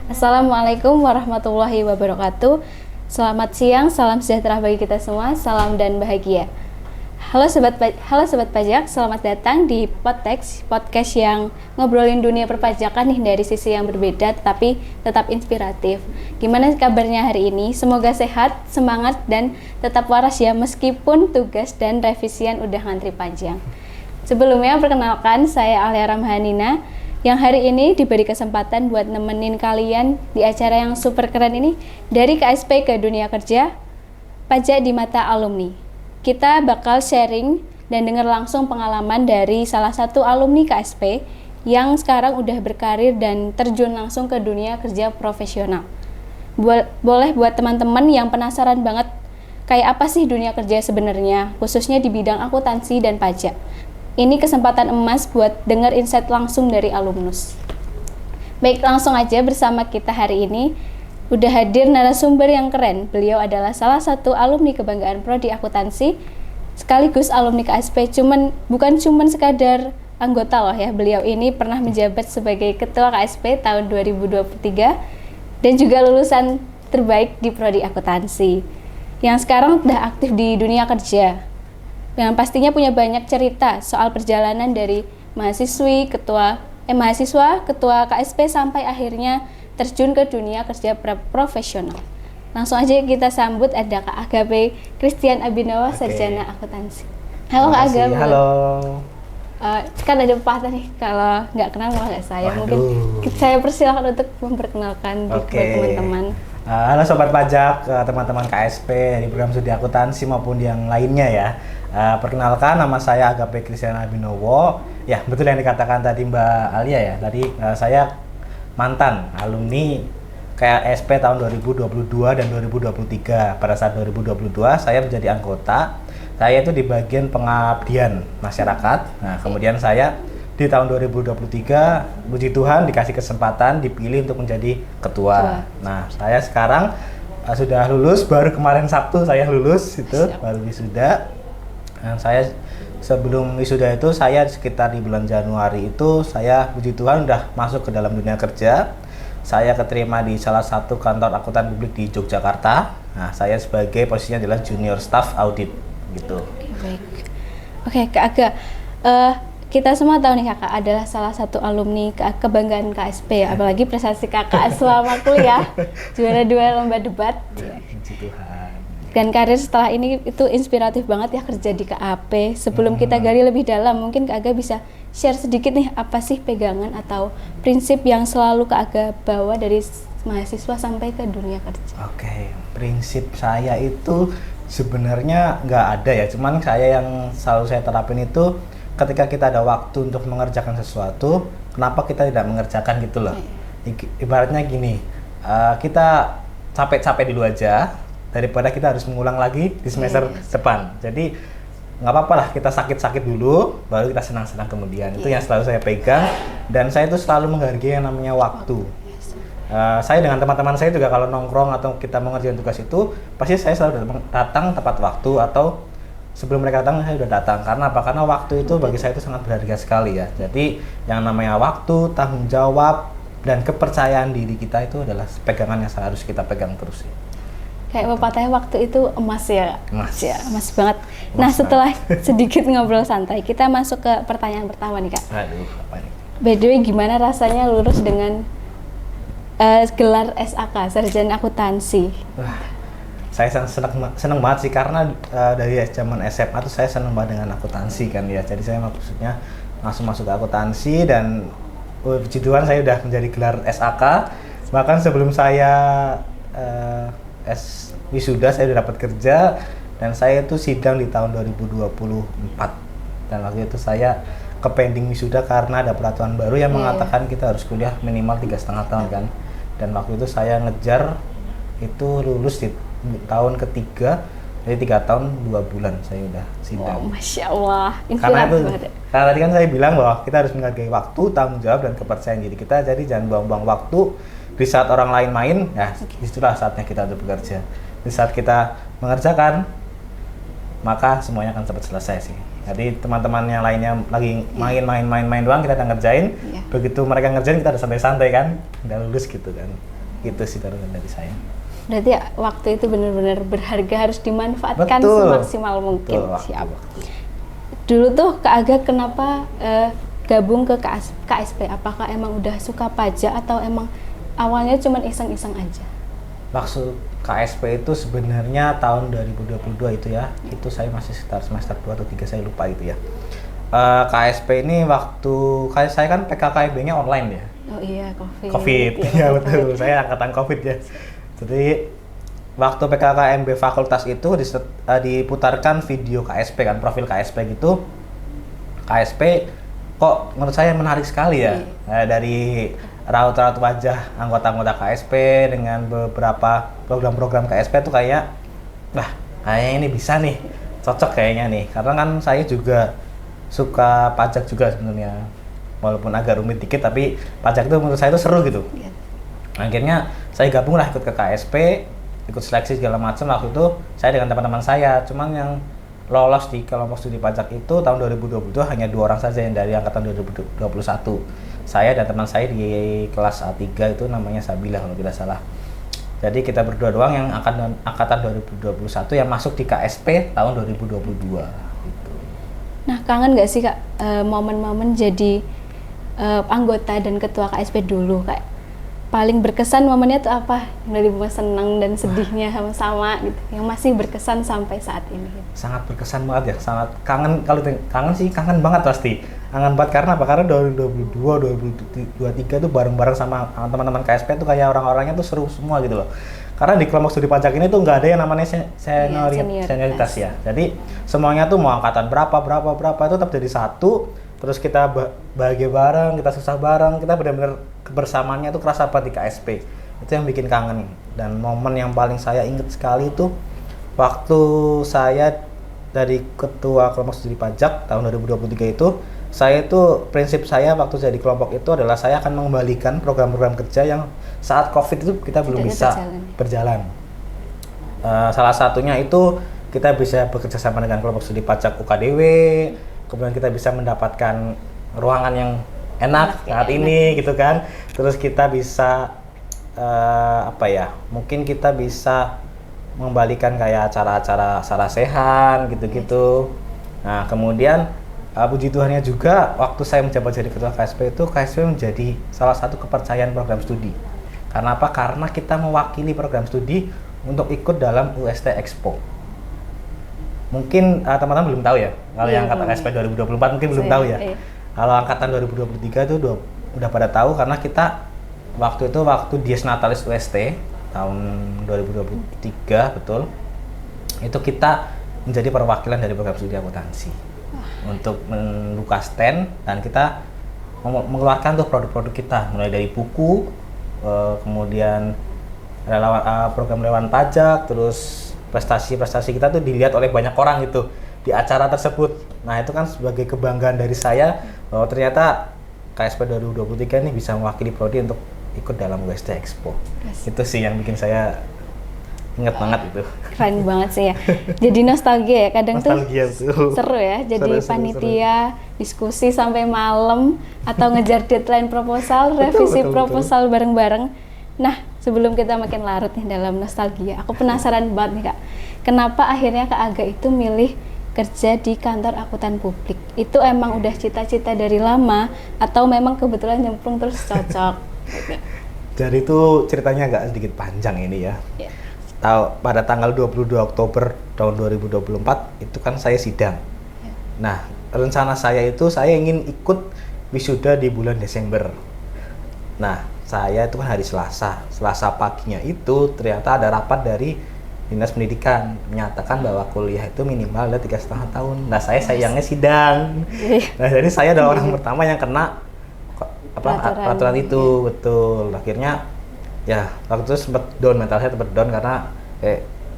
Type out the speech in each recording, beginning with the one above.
Assalamualaikum warahmatullahi wabarakatuh. Selamat siang, salam sejahtera bagi kita semua, salam dan bahagia. Halo sobat pajak, selamat datang di podcast yang ngobrolin dunia perpajakan nih dari sisi yang berbeda tetapi tetap inspiratif. Gimana kabarnya hari ini? Semoga sehat, semangat dan tetap waras ya meskipun tugas dan revisian udah ngantri panjang. Sebelumnya perkenalkan saya Alia Ramhanina yang hari ini diberi kesempatan buat nemenin kalian di acara yang super keren ini dari KSP ke dunia kerja, pajak di mata alumni. Kita bakal sharing dan dengar langsung pengalaman dari salah satu alumni KSP yang sekarang udah berkarir dan terjun langsung ke dunia kerja profesional. Boleh buat teman-teman yang penasaran banget kayak apa sih dunia kerja sebenarnya, khususnya di bidang akuntansi dan pajak. Ini kesempatan emas buat dengar insight langsung dari alumnus. Baik, langsung aja bersama kita hari ini. Udah hadir narasumber yang keren. Beliau adalah salah satu alumni kebanggaan Prodi Akuntansi, sekaligus alumni KSP. Bukan cuman sekadar anggota loh ya. Beliau ini pernah menjabat sebagai Ketua KSP tahun 2023 dan juga lulusan terbaik di Prodi Akuntansi. Yang sekarang udah aktif di dunia kerja. Yang pastinya punya banyak cerita soal perjalanan dari mahasiswa, ketua KSP sampai akhirnya terjun ke dunia kerja profesional. Langsung aja kita sambut ada Kak Agape Christian Abhinawa, Sarjana Akuntansi. Halo Kak Agape. Halo. Kan ada pepatah nih, kalau nggak kenal malah nggak sayang. Mungkin saya persilakan untuk memperkenalkan buat teman-teman. Halo Sobat Pajak, teman-teman KSP di program studi akuntansi maupun yang lainnya ya. Perkenalkan, nama saya Agape Christian Abhinawa. Ya, betul yang dikatakan tadi Mbak Alia ya. Tadi saya mantan alumni KSP tahun 2022 dan 2023. Pada saat 2022 saya menjadi anggota. Saya itu di bagian pengabdian masyarakat. Nah, kemudian saya di tahun 2023, puji Tuhan dikasih kesempatan dipilih untuk menjadi ketua. Nah, saya sekarang sudah lulus, baru kemarin Sabtu saya lulus itu, baru wisuda. Dan saya sebelum wisuda itu saya sekitar di bulan Januari itu saya puji Tuhan udah masuk ke dalam dunia kerja. Saya keterima di salah satu kantor akuntan publik di Yogyakarta. Nah, saya sebagai posisinya adalah junior staff audit gitu. Baik. Oke, Kak Aga, kita semua tahu nih kakak adalah salah satu alumni kebanggaan KSP ya, apalagi prestasi kakak selama kuliah juara 2 lomba debat. Puji Tuhan. Dan karir setelah ini itu inspiratif banget ya kerja di KAP. Sebelum kita gali lebih dalam, mungkin Kak Aga bisa share sedikit nih apa sih pegangan atau prinsip yang selalu Kak Aga bawa dari mahasiswa sampai ke dunia kerja. Oke, prinsip saya itu sebenarnya nggak ada ya, cuman saya yang selalu saya terapin itu ketika kita ada waktu untuk mengerjakan sesuatu, kenapa kita tidak mengerjakan gitu loh. Ibaratnya gini, kita capek-capek dulu aja daripada kita harus mengulang lagi di semester depan. Jadi nggak apa-apa lah kita sakit-sakit dulu, baru kita senang-senang kemudian. Itu yang selalu saya pegang, dan saya itu selalu menghargai yang namanya waktu. Saya dengan teman-teman saya juga kalau nongkrong atau kita mengerjakan tugas itu, pasti saya selalu datang tepat waktu atau sebelum mereka datang saya sudah datang. Karena apa? Karena waktu itu bagi saya itu sangat berharga sekali ya. Jadi yang namanya waktu, tanggung jawab, dan kepercayaan diri kita itu adalah pegangan yang harus kita pegang terus ya. Kayak pepatahnya waktu itu emas ya. Emas. Ya, emas banget. Nah, setelah sedikit ngobrol santai, kita masuk ke pertanyaan pertama nih Kak. Aduh, apa nih? By the way, gimana rasanya lulus dengan gelar SAK, Sarjana Akuntansi? Wah, saya senang banget sih karena dari zaman SMA tuh saya senang banget dengan akuntansi kan ya. Jadi saya maksudnya langsung masuk ke akuntansi dan puji Tuhan saya udah menjadi gelar SAK. Bahkan sebelum saya wisuda saya udah dapat kerja, dan saya itu sidang di tahun 2024. Dan waktu itu saya ke pending wisuda karena ada peraturan baru yang mengatakan kita harus kuliah minimal 3,5 tahun kan. Dan waktu itu saya ngejar itu lulus di tahun ketiga, jadi 3 tahun 2 bulan saya udah sidang. Oh, Masya Allah, karena tadi kan saya bilang bahwa kita harus menghargai waktu, tanggung jawab, dan kepercayaan diri kita. Jadi jangan buang-buang waktu di saat orang lain main, ya itulah saatnya kita untuk bekerja. Di saat kita mengerjakan, maka semuanya akan cepat selesai sih. Jadi teman-teman yang lainnya lagi main doang, kita udah ngerjain. Begitu mereka ngerjain, kita udah santai-santai kan, udah lulus gitu kan. Gitu sih kalau dari saya. Berarti ya, waktu itu benar-benar berharga, harus dimanfaatkan semaksimal mungkin. Siap. Dulu tuh Kak Aga kenapa gabung ke KSP? Apakah emang udah suka pajak atau emang awalnya cuma iseng-iseng aja? Maksud KSP itu sebenarnya tahun 2022 itu ya. Itu saya masih sekitar semester 2 atau 3, saya lupa itu ya. KSP ini waktu saya kan PKKMB-nya online ya. Oh iya, COVID. Ya betul. Saya angkatan COVID ya. Jadi waktu PKKMB fakultas itu diputarkan video KSP kan, profil KSP gitu. KSP kok menurut saya menarik sekali ya. Dari raut-raut wajah anggota-anggota KSP dengan beberapa program-program KSP tuh kayak kayaknya ini bisa nih, cocok kayaknya nih. Karena kan saya juga suka pajak juga sebenarnya. Walaupun agak rumit dikit tapi pajak itu menurut saya itu seru gitu. Akhirnya saya gabung lah ikut ke KSP, ikut seleksi segala macam. Waktu itu saya dengan teman-teman saya, cuman yang lolos di kelompok studi pajak itu tahun 2022 hanya 2 orang saja yang dari angkatan 2021. Saya dan teman saya di kelas A3 itu namanya Sabila kalau tidak salah. Jadi kita berdua doang yang angkatan 2021 yang masuk di KSP tahun 2022 gitu. Nah, kangen nggak sih Kak momen-momen jadi anggota dan ketua KSP dulu, kayak paling berkesan momennya tuh apa? Dari senang dan sedihnya sama-sama gitu, yang masih berkesan sampai saat ini gitu. Sangat berkesan banget ya, sangat kangen. Kalau kangen sih kangen banget pasti. Kangen banget karena apa? Karena 2022, 2023 tuh bareng-bareng sama teman-teman KSP tuh kayak orang-orangnya tuh seru semua gitu loh. Karena di kelompok studi pajak ini tuh nggak ada yang namanya senioritas ya. Jadi semuanya tuh mau angkatan berapa itu tetap jadi satu. Terus kita bahagia bareng, kita susah bareng, kita benar-benar kebersamaannya tuh kerasa apa di KSP. Itu yang bikin kangen. Dan momen yang paling saya ingat sekali itu waktu saya dari ketua kelompok studi pajak tahun 2023 itu, saya itu prinsip saya waktu jadi kelompok itu adalah saya akan mengembalikan program-program kerja yang saat COVID itu kita belum bisa berjalan. Salah satunya itu kita bisa bekerja sama dengan kelompok studi pajak UKDW. Kemudian kita bisa mendapatkan ruangan yang enak saat ini gitu kan. Terus kita bisa mungkin kita bisa mengembalikan kayak acara-acara sarasehan gitu-gitu. Nah kemudian puji Tuhannya juga waktu saya menjabat jadi ketua KSP itu, KSP menjadi salah satu kepercayaan program studi. Karena apa? Karena kita mewakili program studi untuk ikut dalam UST Expo. Mungkin teman-teman belum tahu ya, kalau yang angkatan KSP 2024 mungkin belum tahu ya. Kalau angkatan 2023 itu udah pada tahu karena kita waktu Dies Natalis UST tahun 2023 betul. Itu kita menjadi perwakilan dari program studi akuntansi untuk membuka stand dan kita mengeluarkan tuh produk-produk kita mulai dari buku, kemudian program relawan pajak, terus prestasi-prestasi kita tuh dilihat oleh banyak orang gitu di acara tersebut. Nah itu kan sebagai kebanggaan dari saya bahwa ternyata KSP 2023 ini bisa mewakili prodi untuk ikut dalam UST Expo. Itu sih yang bikin saya ingat banget itu. Keren banget sih ya. Jadi nostalgia ya, kadang nostalgia tuh seru ya. Jadi panitia diskusi sampai malam atau ngejar deadline proposal, revisi proposal bareng-bareng. Nah, sebelum kita makin larut nih dalam nostalgia, aku penasaran banget nih Kak, kenapa akhirnya Kak Aga itu milih kerja di kantor akuntan publik? Itu emang udah cita-cita dari lama atau memang kebetulan nyemplung terus cocok? Jadi itu ceritanya agak sedikit panjang ini ya. Pada tanggal 22 Oktober tahun 2024 itu kan saya sidang. Nah, rencana saya itu saya ingin ikut wisuda di bulan Desember. Nah, saya itu kan hari Selasa paginya itu ternyata ada rapat dari Dinas Pendidikan menyatakan bahwa kuliah itu minimal ada 3,5 tahun. Nah, saya sayangnya sidang. Nah, jadi saya adalah orang pertama yang kena peraturan itu, betul. Akhirnya ya waktu itu sempat down, mental saya sempat down karena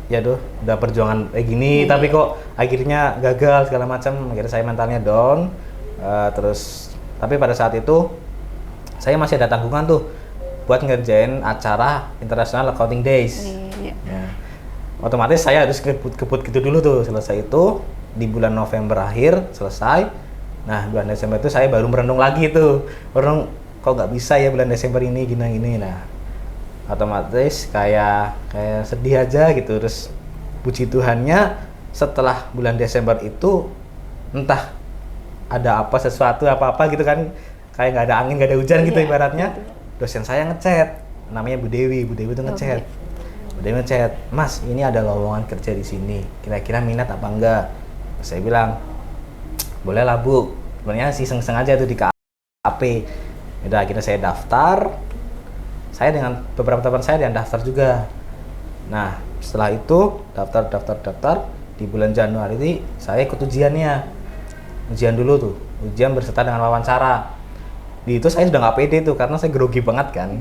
udah perjuangan kayak gini tapi kok akhirnya gagal segala macam. Akhirnya saya mentalnya down. Tapi pada saat itu saya masih ada tanggungan tuh buat ngerjain acara International Accounting Days. Ya. Otomatis saya harus kebut gitu dulu tuh. Selesai itu di bulan November akhir selesai. Nah, bulan Desember itu saya baru merenung lagi tuh. Kok nggak bisa ya bulan Desember ini gini. Nah, otomatis kayak sedih aja gitu. Terus puji Tuhannya setelah bulan Desember itu entah ada apa sesuatu apa gitu kan, kayak nggak ada angin nggak ada hujan gitu ibaratnya, dosen saya ngechat, namanya Bu Dewi tuh ngechat. Bu Dewi ngechat, Mas ini ada lowongan kerja di sini, kira-kira minat apa enggak? Saya bilang boleh lah Bu, sebenarnya sih iseng-iseng aja tuh di KAP. Udah akhirnya saya daftar, saya dengan beberapa teman saya yang daftar juga. Nah setelah itu daftar di bulan Januari ini saya ikut ujiannya, ujian dulu tuh, ujian berserta dengan wawancara. Di itu saya sudah nggak pede tuh karena saya grogi banget kan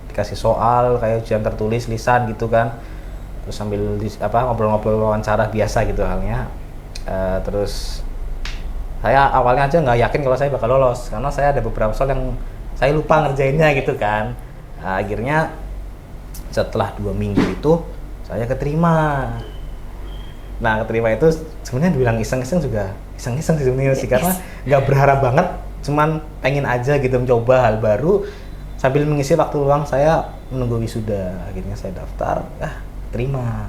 dikasih soal kayak ujian tertulis lisan gitu kan, terus sambil ngobrol-ngobrol wawancara biasa gitu halnya. Terus saya awalnya aja nggak yakin kalau saya bakal lolos karena saya ada beberapa soal yang saya lupa ngerjainnya gitu kan. Akhirnya setelah 2 minggu itu saya keterima. Nah keterima itu sebenarnya dibilang iseng-iseng juga iseng-iseng sih sebenarnya sih, karena nggak berharap banget, cuman pengen aja gitu mencoba hal baru sambil mengisi waktu luang saya menunggu wisuda. Akhirnya saya daftar, terima.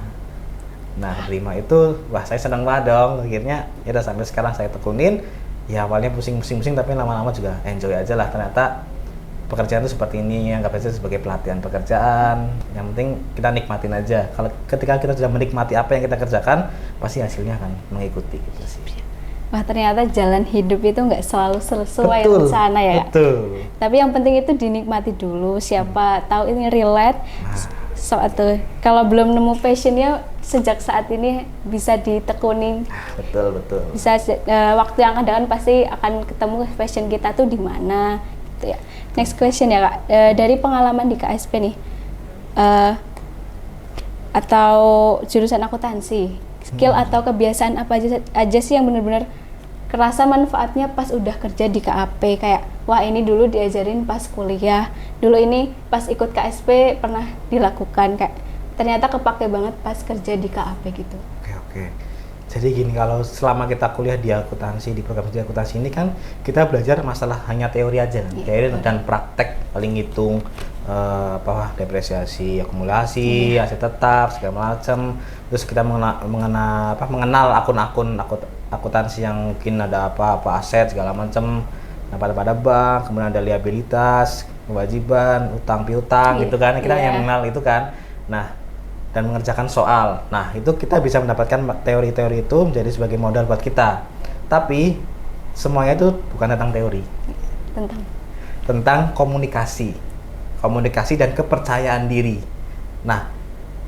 Nah terima itu wah saya senang banget dong. Akhirnya ya udah sampai sekarang saya tekunin. Ya awalnya pusing tapi lama-lama juga enjoy aja lah. Ternyata pekerjaan itu seperti ini, anggap aja sebagai pelatihan pekerjaan. Yang penting kita nikmatin aja. Kalau ketika kita sudah menikmati apa yang kita kerjakan, pasti hasilnya akan mengikuti gitu sih. Wah ternyata jalan hidup itu nggak selalu sesuai rencana ya. Betul. Tapi yang penting itu dinikmati dulu. Siapa tahu ini relate. Suatu kalau belum nemu passionnya sejak saat ini bisa ditekunin. Betul. Bisa waktu yang akan datang pasti akan ketemu passion kita tuh di mana. Gitu ya. Next question ya Kak, dari pengalaman di KSP nih, atau jurusan akuntansi, skill atau kebiasaan apa aja sih yang benar-benar kerasa manfaatnya pas udah kerja di KAP, kayak wah ini dulu diajarin pas kuliah, dulu ini pas ikut KSP pernah dilakukan, kayak ternyata kepake banget pas kerja di KAP gitu. Oke. Jadi gini, kalau selama kita kuliah di akuntansi, di program studi akuntansi ini kan kita belajar masalah hanya teori aja, teori dan praktek, paling ngitung depresiasi, akumulasi, aset tetap segala macam. Terus kita mengenal akun-akun akuntansi yang mungkin ada apa aset segala macam. Nah pada bank, kemudian ada liabilitas, kewajiban, utang piutang gitu kan. Kita yang mengenal itu kan. Nah dan mengerjakan soal. Nah, itu kita bisa mendapatkan teori-teori itu menjadi sebagai modal buat kita. Tapi semuanya itu bukan tentang teori. Tentang komunikasi dan kepercayaan diri. Nah,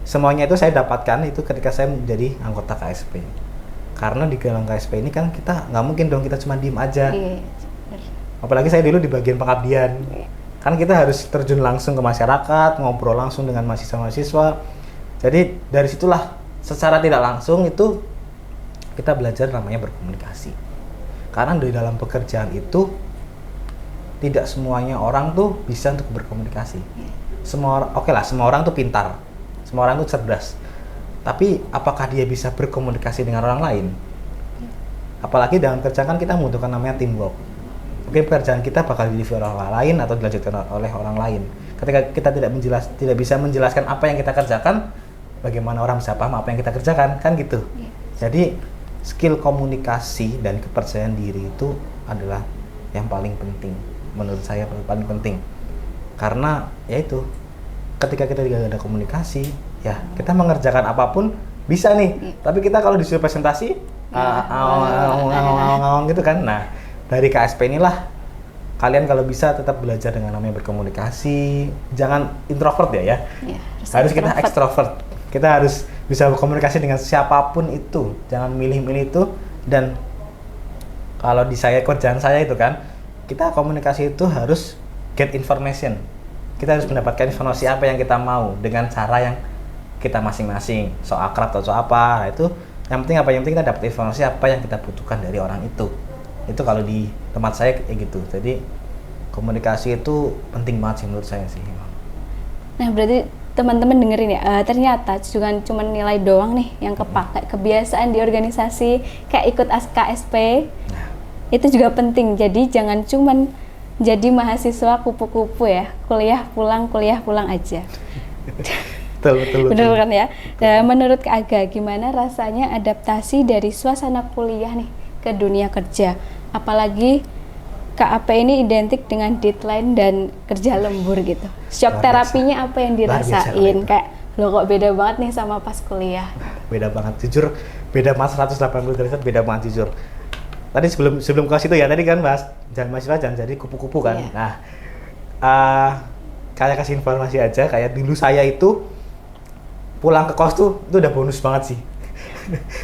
semuanya itu saya dapatkan itu ketika saya menjadi anggota KSP. Karena di dalam KSP ini kan kita nggak mungkin dong kita cuma diem aja. Apalagi saya dulu di bagian pengabdian. Kan kita harus terjun langsung ke masyarakat, ngobrol langsung dengan mahasiswa-mahasiswa. Jadi dari situlah secara tidak langsung itu kita belajar namanya berkomunikasi. Karena di dalam pekerjaan itu tidak semuanya orang tuh bisa untuk berkomunikasi. Semua orang tuh pintar, semua orang tuh cerdas. Tapi apakah dia bisa berkomunikasi dengan orang lain? Apalagi dalam kerjaan kan kita membutuhkan namanya teamwork. Mungkin pekerjaan kita bakal dilihat oleh orang lain atau dilanjutkan oleh orang lain. Ketika kita tidak bisa menjelaskan apa yang kita kerjakan, bagaimana orang bisa paham apa yang kita kerjakan, kan gitu. Jadi skill komunikasi dan kepercayaan diri itu adalah yang paling penting, menurut saya paling penting. Karena yaitu ketika kita tidak ada komunikasi, ya kita mengerjakan apapun bisa nih. Tapi kita kalau disuruh presentasi, gitu kan. Nah dari KSP inilah kalian kalau bisa tetap belajar dengan namanya berkomunikasi. Jangan introvert ya. Harus kita ekstrovert. Kita harus bisa berkomunikasi dengan siapapun itu. Jangan milih-milih itu. Dan kalau di kerjaan saya itu kan, kita komunikasi itu harus get information. Kita harus mendapatkan informasi apa yang kita mau dengan cara yang kita masing-masing. So akrab atau so apa. Nah, itu yang penting apa? Yang penting kita dapat informasi apa yang kita butuhkan dari orang itu. Itu kalau di tempat saya kayak gitu. Jadi komunikasi itu penting banget sih menurut saya sih. Nah berarti teman-teman dengerin ya, ternyata jangan cuma nilai doang nih yang kepakai, kebiasaan di organisasi kayak ikut KSP itu juga penting. Jadi jangan cuma jadi mahasiswa kupu-kupu ya, kuliah pulang aja. Betul. Bener kan ya? Dan menurut Kak Aga, gimana rasanya adaptasi dari suasana kuliah nih ke dunia kerja? Apalagi KAP ini identik dengan deadline dan kerja lembur gitu. Shock terapinya apa yang dirasain? Kayak, loh kok beda banget nih sama pas kuliah? Beda banget, jujur. Beda mas 180 derajat, beda banget jujur. Tadi sebelum ke situ ya, tadi kan bahas jangan mahasiswa jangan jadi kupu-kupu kan. Iya. Nah, kayak kasih informasi aja, kayak dulu saya itu pulang ke kos tuh itu udah bonus banget sih.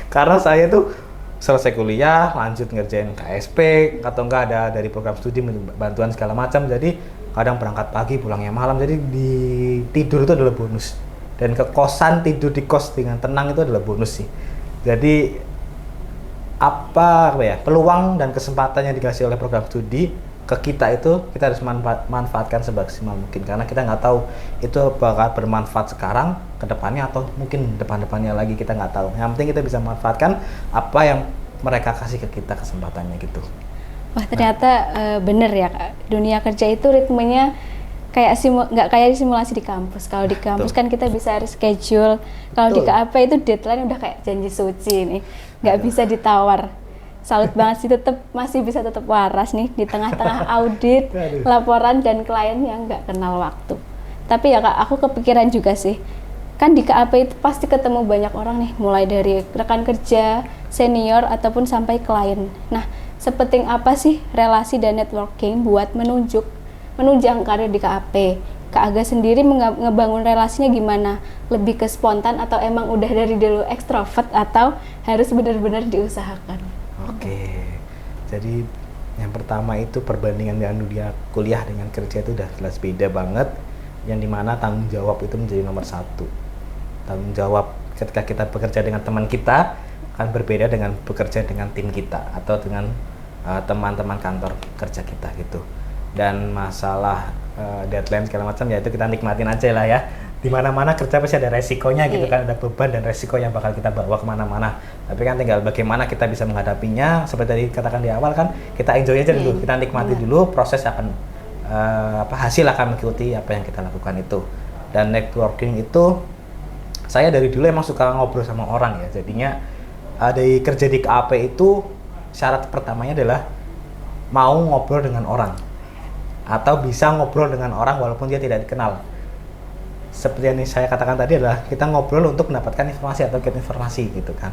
Karena saya tuh selesai kuliah, lanjut ngerjain KSP, atau enggak ada dari program studi bantuan segala macam. Jadi kadang berangkat pagi, pulangnya malam. Jadi di tidur itu adalah bonus. Dan ke kosan, tidur di kos dengan tenang itu adalah bonus sih. Jadi apa ya, peluang dan kesempatan yang dikasih oleh program studi ke kita itu kita harus manfaatkan semaksimal mungkin, karena kita nggak tahu itu bakal bermanfaat sekarang, ke depannya, atau mungkin depan-depannya lagi, kita nggak tahu. Yang penting kita bisa manfaatkan apa yang mereka kasih ke kita kesempatannya gitu. Wah ternyata bener ya Kak, dunia kerja itu ritmenya kayak nggak kayak simulasi di kampus. Kalau di kampus kan kita bisa reschedule, kalau di KAP itu deadline udah kayak janji suci nih, nggak bisa ditawar. Salut banget sih, masih bisa tetap waras nih di tengah-tengah audit, laporan dan klien yang nggak kenal waktu. Tapi ya Kak, aku kepikiran juga sih, kan di KAP itu pasti ketemu banyak orang nih, mulai dari rekan kerja, senior, ataupun sampai klien. Nah, sepenting apa sih relasi dan networking buat menunjang karir di KAP? Kak Aga sendiri ngebangun relasinya gimana? Lebih ke spontan atau emang udah dari dulu ekstrovert atau harus benar-benar diusahakan? Oke, jadi yang pertama itu perbandingan dengan dunia kuliah dengan kerja itu udah jelas beda banget, yang dimana tanggung jawab itu menjadi nomor satu. Tanggung jawab ketika kita bekerja dengan teman kita akan berbeda dengan bekerja dengan tim kita atau dengan teman-teman kantor kerja kita gitu. Dan masalah deadline segala macam ya itu kita nikmatin aja lah ya. Di mana-mana kerja pasti ada resikonya gitu kan, ada beban dan resiko yang bakal kita bawa kemana-mana. Tapi kan tinggal bagaimana kita bisa menghadapinya. Seperti tadi katakan di awal kan, kita enjoy aja dulu, kita nikmati dulu, proses akan hasil akan mengikuti apa yang kita lakukan itu. Dan networking itu saya dari dulu emang suka ngobrol sama orang ya. Jadinya dari kerja di KAP itu syarat pertamanya adalah mau ngobrol dengan orang atau bisa ngobrol dengan orang walaupun dia tidak dikenal. Seperti yang saya katakan tadi adalah kita ngobrol untuk mendapatkan informasi atau get informasi gitu kan.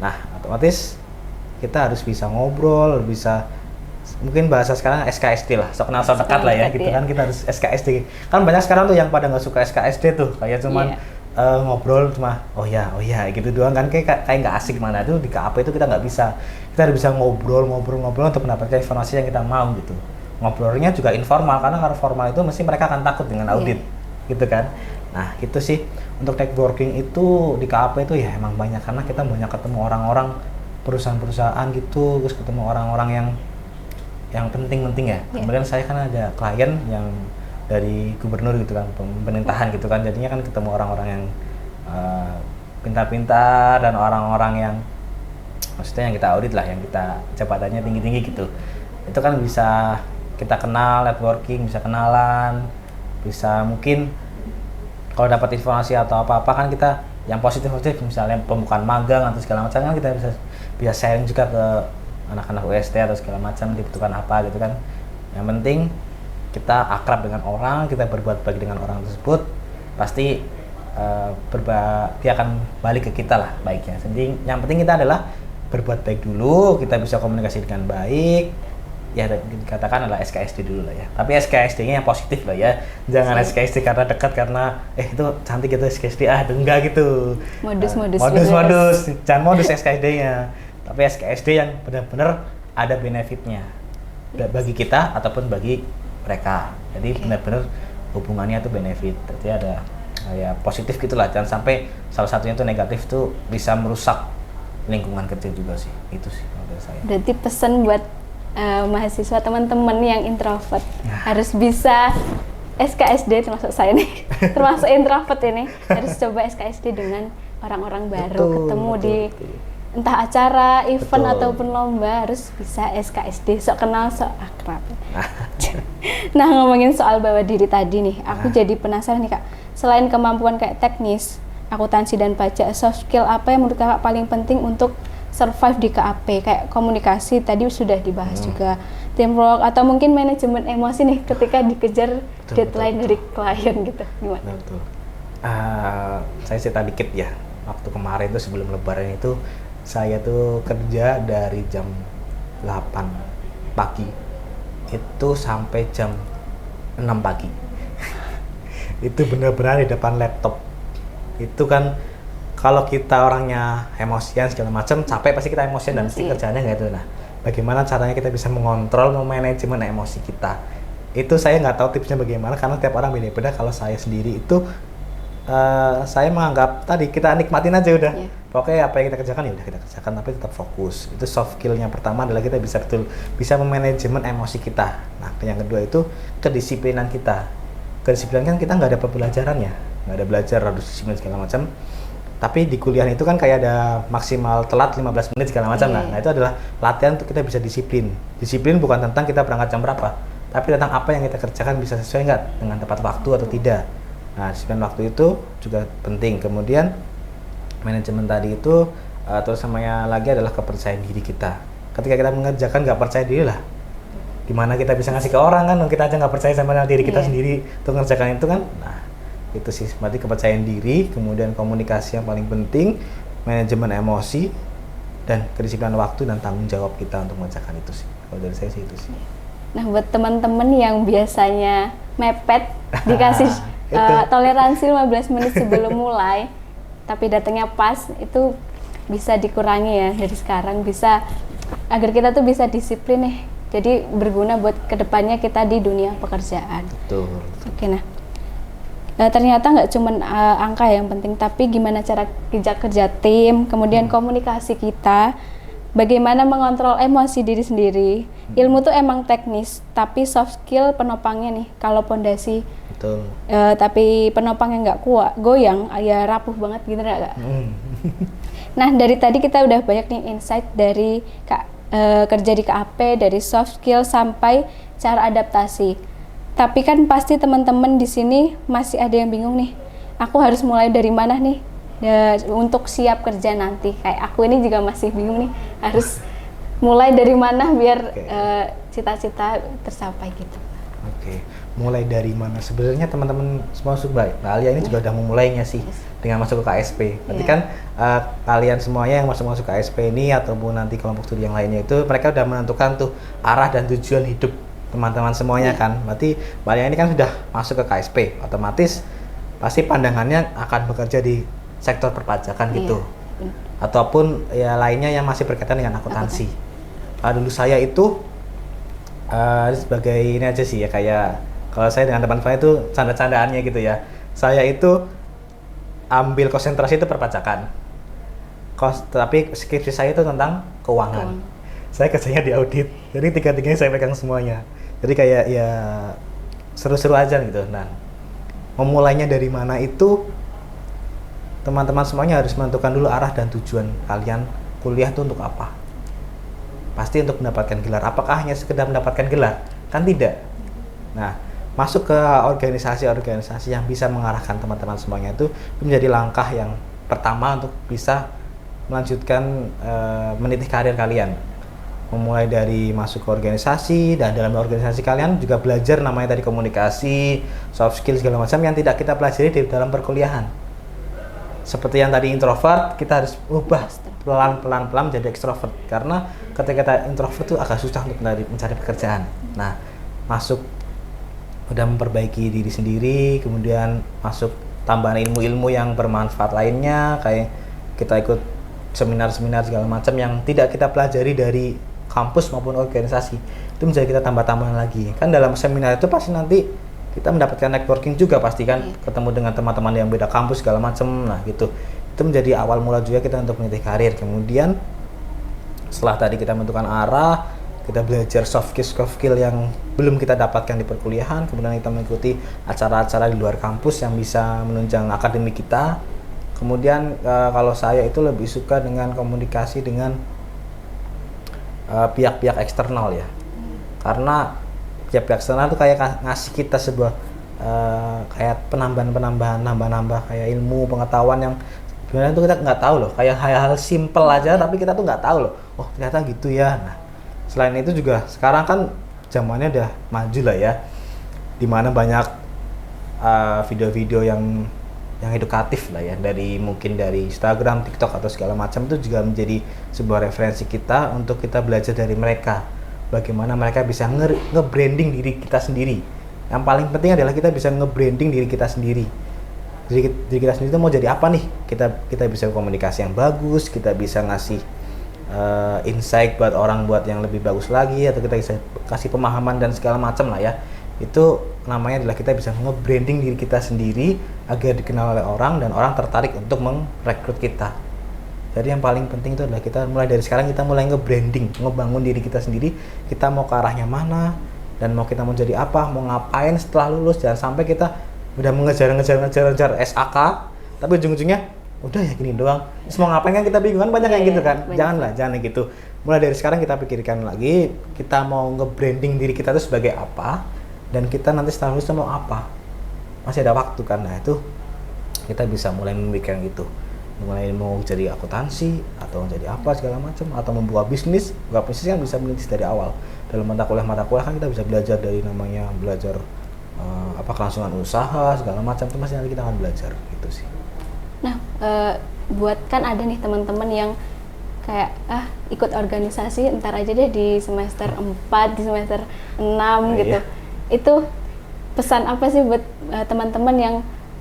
Nah, otomatis kita harus bisa ngobrol, bisa mungkin bahasa sekarang SKSD lah, so kenal so dekat lah ya gitu kan. Kita harus SKSD. Kan banyak sekarang tuh yang pada nggak suka SKSD tuh, kayak cuman ngobrol cuma oh ya gitu doang kan, kayak nggak asik. Mana tuh di KAP itu kita nggak bisa. Kita harus bisa ngobrol untuk mendapatkan informasi yang kita mau gitu. Ngobrolnya juga informal, karena kalau formal itu mesti mereka akan takut dengan audit gitu kan. Nah itu sih untuk networking itu di KAP itu ya emang banyak, karena kita banyak ketemu orang-orang perusahaan-perusahaan gitu, terus ketemu orang-orang yang penting-penting ya. Kemudian saya kan ada klien yang dari gubernur gitu kan, pemerintahan gitu kan, jadinya kan ketemu orang-orang yang pintar-pintar dan orang-orang yang maksudnya yang kita audit lah, yang kita jabatannya tinggi-tinggi gitu. Itu kan bisa kita kenal, networking, bisa kenalan, bisa mungkin kalau dapat informasi atau apa-apa kan kita yang positif-positif, misalnya pembukaan magang atau segala macam kan kita bisa sharing juga ke anak-anak UST atau segala macam dibutuhkan apa gitu kan. Yang penting kita akrab dengan orang, kita berbuat baik dengan orang tersebut, pasti dia akan balik ke kita lah baiknya. Jadi yang penting kita adalah berbuat baik dulu, kita bisa komunikasi dengan baik. Ya dikatakan adalah SKSD dulu lah ya. Tapi SKSD-nya yang positif lah ya. Jangan SKSD karena dekat, karena itu cantik gitu SKSD, enggak gitu. Modus. Jangan modus SKSD-nya. Tapi SKSD yang benar-benar ada benefitnya bagi kita ataupun bagi mereka. Jadi benar-benar hubungannya itu benefit. Jadi ada ya positif gitulah. Jangan sampai salah satunya itu negatif tuh bisa merusak lingkungan kerja juga sih. Itu sih menurut saya. Berarti pesan buat mahasiswa teman-teman yang introvert harus bisa SKSD, termasuk saya nih, termasuk introvert ini harus coba SKSD dengan orang-orang baru, ketemu di entah acara, event ataupun lomba, harus bisa SKSD, sok kenal sok akrab. Nah, ngomongin soal bawa diri tadi nih, aku jadi penasaran nih Kak. Selain kemampuan kayak teknis, akuntansi dan pajak, soft skill apa yang menurut Kakak paling penting untuk survive di KAP? Kayak komunikasi tadi sudah dibahas juga, teamwork atau mungkin manajemen emosi nih ketika dikejar deadline dari klien gitu. Gimana? Betul. Saya cerita dikit ya. Waktu kemarin tuh sebelum lebaran itu saya tuh kerja dari jam 8 pagi itu sampai jam 6 pagi. Itu benar-benar di depan laptop. Itu kan kalau kita orangnya emosian segala macam, capek pasti kita emosian dan pasti kerjaannya nggak itu. Nah, bagaimana caranya kita bisa mengontrol, memanajemen emosi kita? Itu saya nggak tahu tipsnya bagaimana karena tiap orang beda-beda. Kalau saya sendiri itu saya menganggap tadi kita nikmatin aja udah. Pokoknya apa yang kita kerjakan ya udah kita kerjakan, tapi tetap fokus. Itu soft skill-nya pertama adalah kita bisa memanajemen emosi kita. Nah, yang kedua itu kedisiplinan kita. Kedisiplinan kan kita nggak ada pembelajarannya, nggak ada belajar harus disiplin segala macam. Tapi di kuliah itu kan kayak ada maksimal telat 15 menit segala macam. Nah, itu adalah latihan untuk kita bisa disiplin. Disiplin bukan tentang kita berangkat jam berapa, tapi tentang apa yang kita kerjakan bisa sesuai nggak dengan tepat waktu atau tidak. Nah, disiplin waktu itu juga penting. Kemudian manajemen tadi itu terus namanya lagi adalah kepercayaan diri kita. Ketika kita mengerjakan nggak percaya diri lah, gimana kita bisa ngasih ke orang kan? Kita aja nggak percaya sama diri kita sendiri untuk mengerjakan itu kan. Nah, itu sih berarti kepercayaan diri, kemudian komunikasi yang paling penting, manajemen emosi, dan kedisiplinan waktu dan tanggung jawab kita untuk mengerjakan itu sih. Kalau dari saya sih itu sih. Nah, buat teman-teman yang biasanya mepet dikasih toleransi 15 menit sebelum mulai, tapi datangnya pas, itu bisa dikurangi ya dari sekarang, bisa agar kita tuh bisa disiplin nih. Jadi berguna buat kedepannya kita di dunia pekerjaan. Betul. Oke, nah ternyata nggak cuma angka yang penting, tapi gimana cara kerja tim, kemudian komunikasi kita, bagaimana mengontrol emosi diri sendiri. Ilmu tuh emang teknis, tapi soft skill penopangnya nih. Kalau pondasi tapi penopangnya nggak kuat, goyang, ya rapuh banget gitu nggak? Nah, dari tadi kita udah banyak nih insight dari kerja di KAP, dari soft skill sampai cara adaptasi. Tapi kan pasti teman-teman di sini masih ada yang bingung nih. Aku harus mulai dari mana nih untuk siap kerja nanti? Kayak aku ini juga masih bingung nih, harus mulai dari mana biar cita-cita tercapai gitu. Oke, mulai dari mana? Sebenarnya teman-teman semua Mbak Alia ini juga udah memulainya sih dengan masuk ke KSP. Berarti kan kalian semuanya yang masuk ke KSP ini ataupun nanti kelompok studi yang lainnya itu mereka udah menentukan tuh arah dan tujuan hidup teman-teman semuanya kan. Berarti Mbak Alia ini kan sudah masuk ke KSP, otomatis pasti pandangannya akan bekerja di sektor perpajakan gitu. Ataupun ya lainnya yang masih berkaitan dengan akuntansi. Dulu saya itu sebagai ini aja sih ya, kayak kalau saya dengan teman saya itu canda-candaannya gitu ya. Saya itu ambil konsentrasi itu perpajakan. Tapi skripsi saya itu tentang keuangan. Saya kerjanya di audit. Jadi tiga-tiganya saya pegang semuanya. Jadi kayak ya seru-seru aja gitu. Nah, memulainya dari mana itu teman-teman semuanya harus menentukan dulu arah dan tujuan kalian kuliah itu untuk apa. Pasti untuk mendapatkan gelar. Apakah hanya sekedar mendapatkan gelar? Kan tidak. Nah, masuk ke organisasi-organisasi yang bisa mengarahkan teman-teman semuanya itu menjadi langkah yang pertama untuk bisa melanjutkan meniti karir kalian. Memulai dari masuk ke organisasi, dan dalam organisasi kalian juga belajar namanya tadi komunikasi, soft skill segala macam yang tidak kita pelajari di dalam perkuliahan. Seperti yang tadi introvert, kita harus ubah pelan-pelan menjadi ekstrovert, karena ketika kita introvert itu agak susah untuk mencari pekerjaan. Nah, masuk udah memperbaiki diri sendiri, kemudian masuk tambahan ilmu-ilmu yang bermanfaat lainnya, kayak kita ikut seminar-seminar segala macam yang tidak kita pelajari dari kampus maupun organisasi, itu menjadi kita tambah-tambahan lagi. Kan dalam seminar itu pasti nanti kita mendapatkan networking juga pasti kan, ketemu dengan teman-teman yang beda kampus segala macam. Nah gitu, itu menjadi awal mula juga kita untuk meniti karir. Kemudian setelah tadi kita menentukan arah, kita belajar soft skill yang belum kita dapatkan di perkuliahan, kemudian kita mengikuti acara-acara di luar kampus yang bisa menunjang akademik kita. Kemudian kalau saya itu lebih suka dengan komunikasi dengan pihak-pihak eksternal ya, karena pihak eksternal tuh kayak ngasih kita sebuah kayak penambahan nambah kayak ilmu pengetahuan yang sebenarnya tuh kita nggak tahu loh, kayak hal-hal simple aja tapi kita tuh nggak tahu loh, oh ternyata gitu ya. Nah selain itu juga sekarang kan zamannya udah maju lah ya, dimana banyak video-video yang edukatif lah ya, mungkin dari Instagram, TikTok atau segala macam, itu juga menjadi sebuah referensi kita untuk kita belajar dari mereka bagaimana mereka bisa nge-branding diri kita sendiri. Yang paling penting adalah kita bisa nge-branding diri kita sendiri. Diri kita sendiri itu mau jadi apa nih? Kita bisa komunikasi yang bagus, kita bisa ngasih insight buat orang buat yang lebih bagus lagi, atau kita bisa kasih pemahaman dan segala macam lah ya. Itu namanya adalah kita bisa nge-branding diri kita sendiri agar dikenal oleh orang dan orang tertarik untuk merekrut kita. Jadi yang paling penting itu adalah kita mulai dari sekarang kita mulai nge-branding, ngebangun diri kita sendiri, kita mau ke arahnya mana dan kita mau jadi apa, mau ngapain setelah lulus. Jangan sampai kita udah mengejar SAK tapi ujung-ujungnya udah ya gini doang. Terus mau ngapain kan kita bingung kan, banyak kayak gitu kan. Jangan gitu. Mulai dari sekarang kita pikirkan lagi, kita mau nge-branding diri kita itu sebagai apa dan kita nanti setelah lulus mau apa. Masih ada waktu kan. Nah, itu kita bisa mulai memikirkan gitu. Mulai mau jadi akuntansi atau jadi apa segala macam, atau membuka bisnis kan bisa merintis dari awal. Dalam mata kuliah kan kita bisa belajar dari namanya belajar kelangsungan usaha segala macam, itu masih nanti kita akan belajar gitu sih. Nah, buat kan ada nih teman-teman yang kayak ikut organisasi ntar aja deh di semester 4, di semester 6 gitu. Iya. Itu pesan apa sih buat teman-teman yang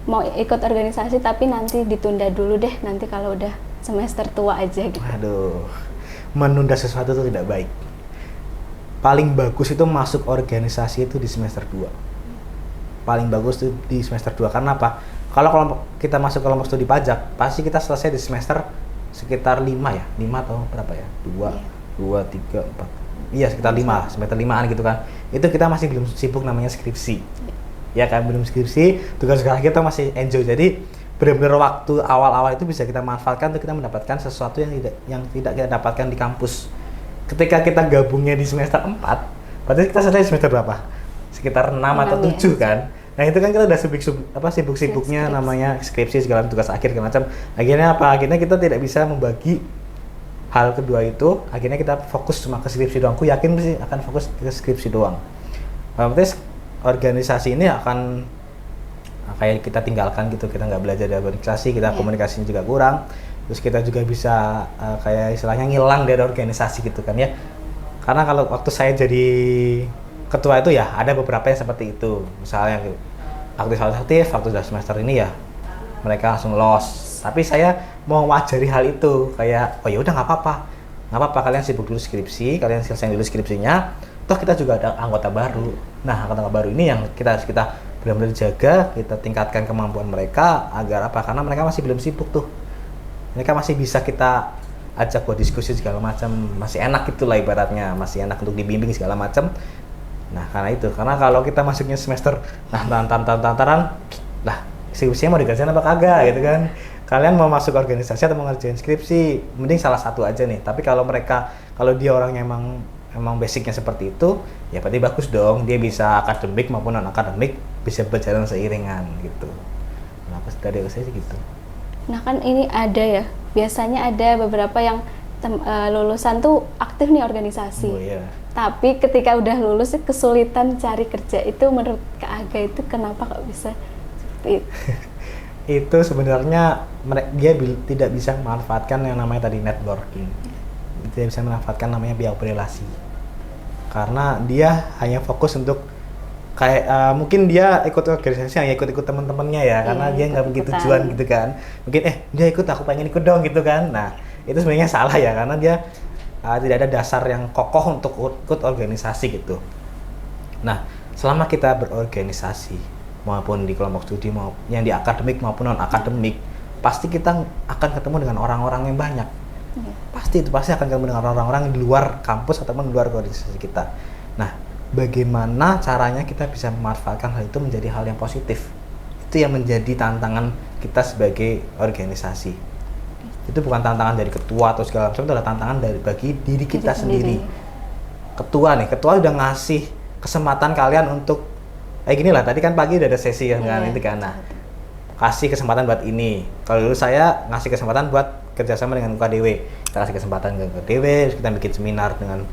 mau ikut organisasi tapi nanti ditunda dulu deh, nanti kalau udah semester tua aja gitu? Aduh, menunda sesuatu itu tidak baik. Paling bagus itu masuk organisasi itu di semester 2. Paling bagus itu di semester 2. Karena apa? Kalau kita masuk kelompok studi pajak, pasti kita selesai di semester sekitar 5 ya. 5 atau berapa ya? 2, 3, 4. Iya, sekitar 5, semester 5-an gitu kan. Itu kita masih belum sibuk namanya skripsi. Ya kan, belum skripsi, tugas kita masih enjoy. Jadi benar-benar waktu awal-awal itu bisa kita manfaatkan untuk kita mendapatkan sesuatu yang tidak kita dapatkan di kampus. Ketika kita gabungnya di semester 4, berarti kita selesai semester berapa? Sekitar 6 atau 7 kan. Nah, itu kan kita udah sibuk-sibuknya namanya skripsi segala tugas akhir segala macam. Akhirnya apa? Akhirnya kita tidak bisa membagi hal kedua itu. Akhirnya kita fokus cuma ke skripsi doang. Aku yakin sih akan fokus ke skripsi doang. Berarti organisasi ini akan kayak kita tinggalkan gitu, kita nggak belajar dari organisasi, kita komunikasinya juga kurang, terus kita juga bisa kayak istilahnya ngilang dari organisasi gitu kan ya. Karena kalau waktu saya jadi ketua itu ya ada beberapa yang seperti itu, misalnya aktif waktu sudah semester ini ya mereka langsung lost, tapi saya mau wajari hal itu kayak oh ya udah nggak apa-apa kalian sibuk dulu skripsi, kalian selesai dulu skripsinya, toh kita juga ada anggota baru. Nah, anggota baru ini yang kita benar-benar jaga, kita tingkatkan kemampuan mereka agar apa? Karena mereka masih belum sibuk tuh. Mereka masih bisa kita ajak buat diskusi segala macam, masih enak gitulah ibaratnya, masih enak untuk dibimbing segala macam. Nah, karena kalau kita masuknya semester tantaran, lah skripsinya mau dikerjain apa kagak gitu kan. Kalian mau masuk organisasi atau mau ngerjain skripsi, mending salah satu aja nih. Tapi kalau dia orangnya emang basicnya seperti itu, ya berarti bagus dong, dia bisa akademik maupun non akademik bisa berjalan seiringan gitu. Nah, dari saya sih gitu. Nah kan ini ada ya, biasanya ada beberapa yang lulusan tuh aktif nih organisasi. Oh, iya. Tapi ketika udah lulus kesulitan cari kerja, itu menurut Kak Aga itu kenapa kok bisa seperti itu? Itu sebenarnya dia tidak bisa memanfaatkan yang namanya tadi networking. Tidak bisa memanfaatkan namanya biaya berelasi. Karena dia hanya fokus untuk kayak mungkin dia ikut organisasi hanya ikut teman-temannya ya, karena dia nggak begitu tujuan gitu kan. Mungkin dia ikut, aku pengen ikut dong gitu kan. Nah, itu sebenarnya salah ya, karena dia tidak ada dasar yang kokoh untuk ikut organisasi gitu. Nah, selama kita berorganisasi maupun di kelompok studi yang di akademik maupun non akademik, pasti kita akan ketemu dengan orang-orang yang banyak. Pasti akan ketemu dengan orang-orang di luar kampus ataupun di luar organisasi kita. Nah, bagaimana caranya kita bisa memanfaatkan hal itu menjadi hal yang positif? Itu yang menjadi tantangan kita sebagai organisasi. Itu bukan tantangan dari ketua atau segala macam, itu adalah tantangan bagi diri kita sendiri. Ketua udah ngasih kesempatan kalian untuk gini lah, tadi kan pagi udah ada sesi kan itu kan. Nah, kasih kesempatan buat ini. Kalau dulu saya ngasih kesempatan buat kerjasama dengan UKDW. Kita kasih kesempatan ke UKDW, terus kita bikin seminar dengan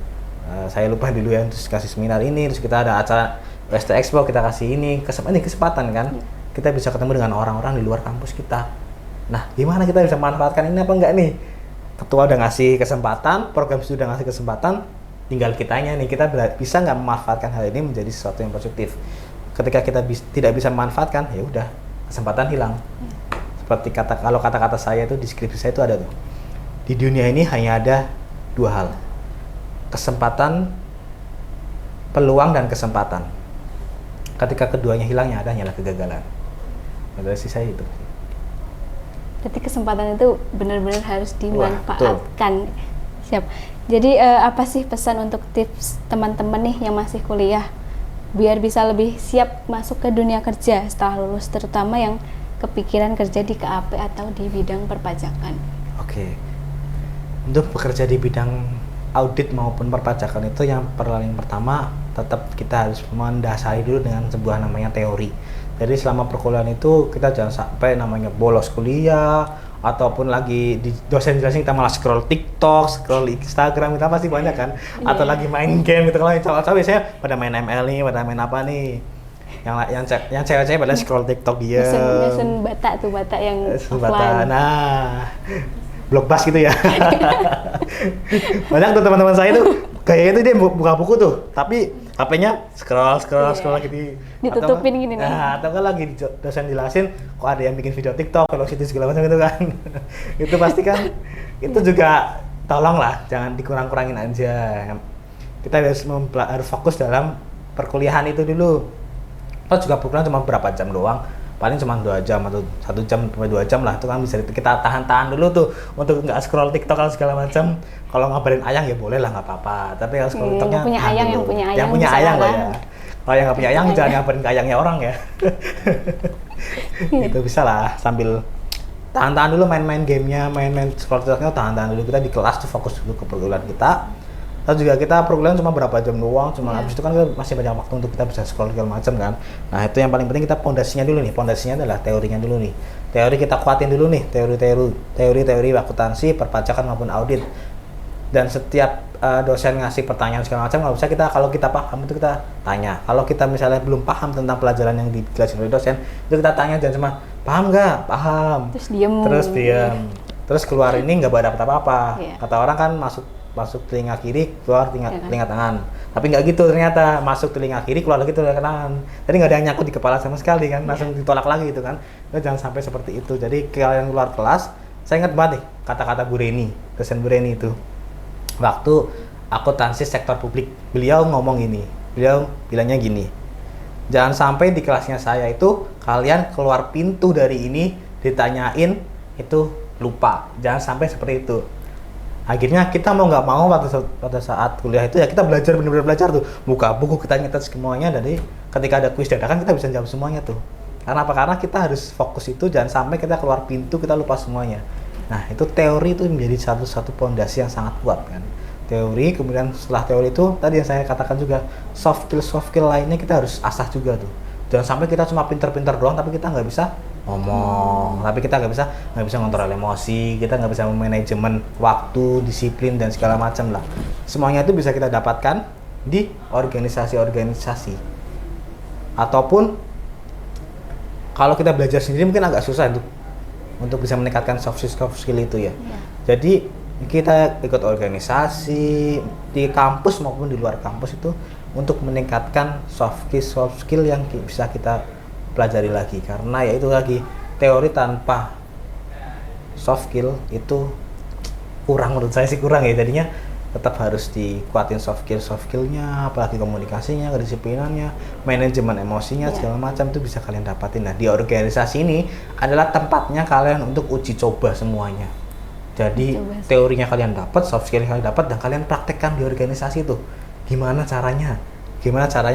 saya lupa dulu ya, terus kasih seminar ini, terus kita ada acara WST Expo, kita kasih ini kesempatan kan. Kita bisa ketemu dengan orang-orang di luar kampus kita. Nah, gimana kita bisa manfaatkan ini apa enggak nih? Ketua udah ngasih kesempatan, program studi udah ngasih kesempatan, tinggal kitanya nih, kita bisa nggak memanfaatkan hal ini menjadi sesuatu yang positif. Ketika kita tidak bisa memanfaatkan, ya udah, kesempatan hilang. Seperti kalau kata-kata saya itu, di skripsi saya itu ada tuh. Di dunia ini hanya ada 2 hal. Kesempatan, peluang, dan kesempatan. Ketika keduanya hilang, yang ada hanyalah kegagalan. Dari sisi saya itu. Berarti kesempatan itu benar-benar harus dimanfaatkan. Siap. Jadi apa sih pesan untuk tips teman-teman nih yang masih kuliah biar bisa lebih siap masuk ke dunia kerja setelah lulus, terutama yang kepikiran kerja di KAP atau di bidang perpajakan? Oke. Untuk bekerja di bidang audit maupun perpajakan itu yang paling pertama tetap kita harus mendasari dulu dengan sebuah namanya teori. Jadi selama perkuliahan itu kita jangan sampai namanya bolos kuliah ataupun lagi di dosen jelasin kita malah scroll TikTok, scroll Instagram, kita pasti banyak kan, atau lagi main game gitu. Kalau cowok-cowok biasanya pada main ML nih, pada main apa nih, yang cewek-cewek pada scroll TikTok dia. Mesen bata yang offline. Nah, blog bus gitu ya. Banyak tuh teman-teman saya tuh gaya itu dia buka buku tuh, tapi HP-nya scroll gitu. Ditutupin gini nih. Nah, atau kan lagi dosen jelasin kok ada yang bikin video TikTok, velocity segala macam gitu kan. Itu pasti kan itu juga tolonglah jangan dikurang-kurangin aja. Kita harus fokus dalam perkuliahan itu dulu. Atau juga perkuliahan cuma berapa jam doang. Paling cuma 2 jam atau 1 jam sampai 2 jam lah, itu kan bisa kita tahan dulu tuh untuk nggak scroll TikTok atau segala macam. Kalau ngabarin ayang ya boleh lah, nggak apa-apa, tapi kalau scroll TikToknya yang punya ayang loh ya. Kalau yang nggak punya ayang jangan ngabarin ke ayangnya orang ya. Itu bisa lah sambil tahan-tahan dulu main-main gamenya, main-main scroll TikToknya, tahan-tahan dulu. Kita di kelas tuh fokus dulu ke perkuliahan kita. Terus juga kita perkuliahan cuma berapa jam doang, habis itu kan kita masih banyak waktu untuk kita bisa scroll segala macam kan. Nah, itu yang paling penting kita pondasinya dulu nih. Pondasinya adalah teorinya dulu nih. Teori kita kuatin dulu nih, teori akuntansi, perpajakan maupun audit. Dan setiap dosen ngasih pertanyaan segala macam, nggak usah kalau kita paham itu kita tanya. Kalau kita misalnya belum paham tentang pelajaran yang dijelasin oleh dosen, itu kita tanya, jangan cuma paham nggak? Paham. Terus diam. Terus keluar ini nggak dapat apa-apa. Kata orang kan masuk telinga kiri, keluar telinga kanan. Tapi nggak gitu ternyata, masuk telinga kiri, keluar lagi telinga kanan. Jadi nggak ada yang nyangkut di kepala sama sekali kan, langsung ditolak lagi gitu kan. Jangan sampai seperti itu. Jadi kalian keluar kelas, saya ingat banget nih kata-kata Bu Reni, dosen Bu Reni itu. Waktu akuntansi sektor publik, beliau bilangnya gini, jangan sampai di kelasnya saya itu kalian keluar pintu dari ini ditanyain itu lupa, jangan sampai seperti itu. Akhirnya kita mau nggak mau pada saat kuliah itu ya kita benar-benar belajar tuh, buka buku, kita nyetet semuanya, dari ketika ada kuis dadakan kita bisa jawab semuanya tuh. Karena apa? Karena kita harus fokus itu, jangan sampai kita keluar pintu kita lupa semuanya. Nah, itu teori itu menjadi satu pondasi yang sangat kuat kan. Teori, kemudian setelah teori itu tadi yang saya katakan juga soft skill lainnya kita harus asah juga tuh. Jangan sampai kita cuma pinter-pinter doang tapi kita nggak bisa ngomong, tapi kita nggak bisa ngontrol emosi, kita nggak bisa manajemen waktu, disiplin dan segala macam lah. Semuanya itu bisa kita dapatkan di organisasi-organisasi. Ataupun kalau kita belajar sendiri mungkin agak susah untuk bisa meningkatkan soft skill itu ya. Jadi kita ikut organisasi di kampus maupun di luar kampus itu untuk meningkatkan soft skill yang bisa kita pelajari lagi, karena ya itu lagi teori tanpa soft skill itu kurang, menurut saya sih kurang ya. Jadinya tetap harus dikuatin soft skillnya, apalagi komunikasinya, kedisiplinannya, manajemen emosinya, segala macam itu bisa kalian dapatin. Nah, di organisasi ini adalah tempatnya kalian untuk uji coba semuanya. Jadi teorinya kalian dapat, soft skill kalian dapat, dan kalian praktekkan di organisasi itu. Gimana caranya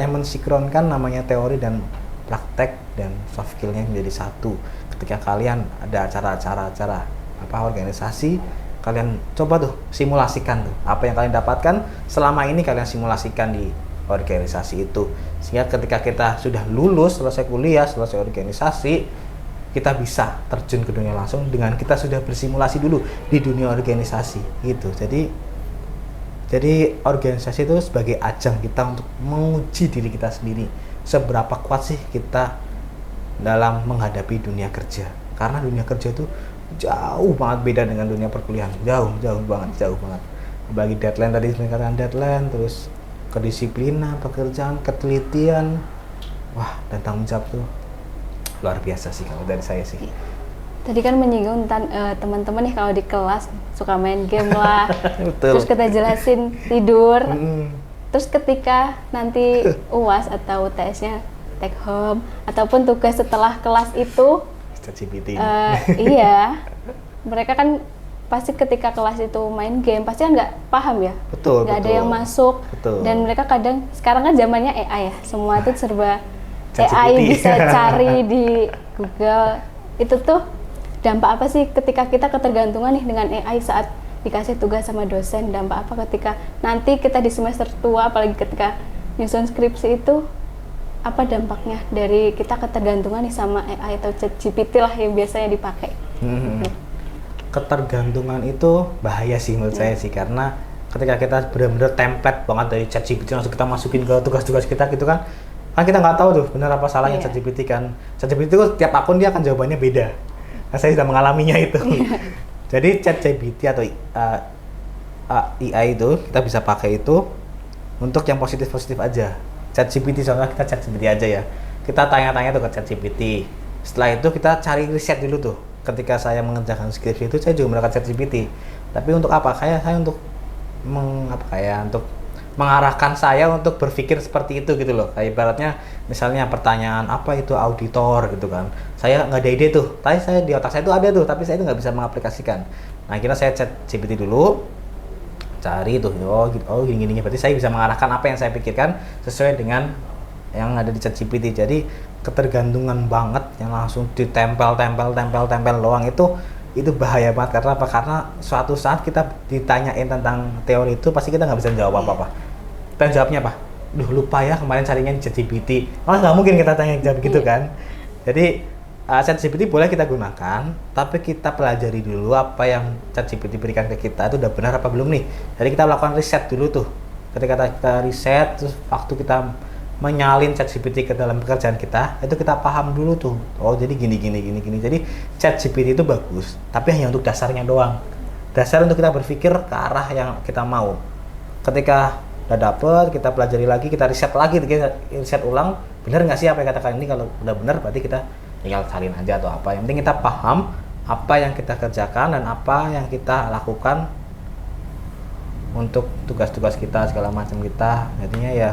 mensinkronkan namanya teori dan praktek dan soft skillnya menjadi satu. Ketika kalian ada acara organisasi, kalian coba tuh simulasikan tuh apa yang kalian dapatkan selama ini, kalian simulasikan di organisasi itu. Sehingga ketika kita sudah lulus, selesai kuliah, selesai organisasi, kita bisa terjun ke dunia langsung dengan kita sudah bersimulasi dulu di dunia organisasi gitu. Jadi organisasi itu sebagai ajang kita untuk menguji diri kita sendiri, seberapa kuat sih kita dalam menghadapi dunia kerja. Karena dunia kerja itu jauh banget beda dengan dunia perkuliahan, jauh banget. Bagi deadline tadi dikatakan deadline, terus kedisiplinan, pekerjaan, ketelitian, wah, dan tanggung jawab tuh luar biasa sih kalau dari saya sih. Tadi kan menyinggung teman-teman nih kalau di kelas suka main game lah, Betul. terus kita jelasin tidur, terus ketika nanti UAS atau UTS-nya take home ataupun tugas setelah kelas itu, ChatGPT. iya, mereka kan pasti ketika kelas itu main game pasti kan nggak paham ya, nggak ada yang masuk, dan mereka kadang sekarang kan zamannya AI ya, semua tuh serba AI, bisa cari di Google. Itu tuh dampak apa sih ketika kita ketergantungan nih dengan AI saat dikasih tugas sama dosen? Dampak apa ketika nanti kita di semester tua, apalagi ketika nyusun skripsi itu, apa dampaknya dari kita ketergantungan nih sama AI atau ChatGPT lah yang biasanya dipakai? Ketergantungan itu bahaya sih menurut saya sih, karena ketika kita benar-benar template banget dari ChatGPT langsung kita masukin ke tugas-tugas kita gitu kan kita nggak tahu tuh benar apa salahnya ChatGPT kan. ChatGPT itu tiap akun dia akan jawabannya beda. Nah, saya sudah mengalaminya itu. Jadi ChatGPT atau AI itu kita bisa pakai itu untuk yang positif-positif aja. ChatGPT soalnya kita ChatGPT aja ya. Kita tanya-tanya tuh ke ChatGPT. Setelah itu kita cari riset dulu tuh. Ketika saya mengerjakan skripsi itu saya juga menggunakan ChatGPT. Tapi untuk apa? Saya untuk untuk mengarahkan saya untuk berpikir seperti itu gitu loh. Kayak ibaratnya misalnya pertanyaan apa itu auditor gitu kan. Saya nggak ada ide tuh. Tapi saya di otak saya itu ada tuh, tapi saya itu nggak bisa mengaplikasikan. Nah, akhirnya saya ChatGPT dulu, cari tuh, gini. Berarti saya bisa mengarahkan apa yang saya pikirkan sesuai dengan yang ada di ChatGPT. Jadi ketergantungan banget yang langsung ditempel doang itu bahaya banget. Karena apa? Karena suatu saat kita ditanyain tentang teori itu pasti kita nggak bisa jawab apa-apa. Kita jawabnya apa? Lupa ya kemarin carinya di ChatGPT. Nggak mungkin kita tanya jawab gitu kan. Jadi ChatGPT boleh kita gunakan, tapi kita pelajari dulu apa yang ChatGPT berikan ke kita itu udah benar apa belum nih. Jadi kita lakukan riset dulu tuh. Ketika kita riset, terus waktu kita menyalin ChatGPT ke dalam pekerjaan kita, itu kita paham dulu tuh. Oh, jadi gini. Jadi ChatGPT itu bagus, tapi hanya untuk dasarnya doang. Dasar untuk kita berpikir ke arah yang kita mau. Ketika udah dapet, kita pelajari lagi, kita riset lagi, kita riset ulang, benar nggak sih apa yang katakan ini? Kalau udah benar, berarti kita tinggal salin aja atau apa. Yang penting kita paham apa yang kita kerjakan dan apa yang kita lakukan untuk tugas-tugas kita segala macam kita. Jadinya ya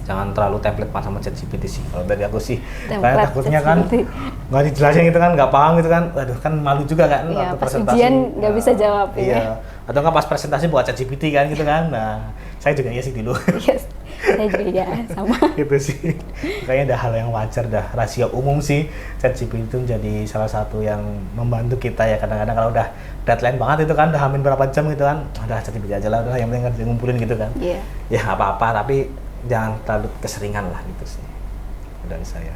jangan terlalu template sama ChatGPT sih kalau dari aku sih. Karena takutnya kan nggak dijelasin gitu kan, nggak paham gitu kan, waduh kan malu juga kan waktu pas presentasi ujian nggak bisa jawab. Iya. Atau nggak pas presentasi buat ChatGPT kan gitu kan. Nah, saya juga iya sih dulu. Yes, saya juga ya sama. Gitu sih. Kayaknya udah hal yang wajar, dah rahasia umum sih. ChatGPT itu menjadi salah satu yang membantu kita ya. Kadang-kadang kalau udah deadline banget itu kan, udah hamin berapa jam gitu kan, udah ChatGPT aja lah, udah yang penting ngumpulin gitu kan. Iya. Ya apa-apa, tapi jangan terlalu keseringan lah gitu sih dari saya.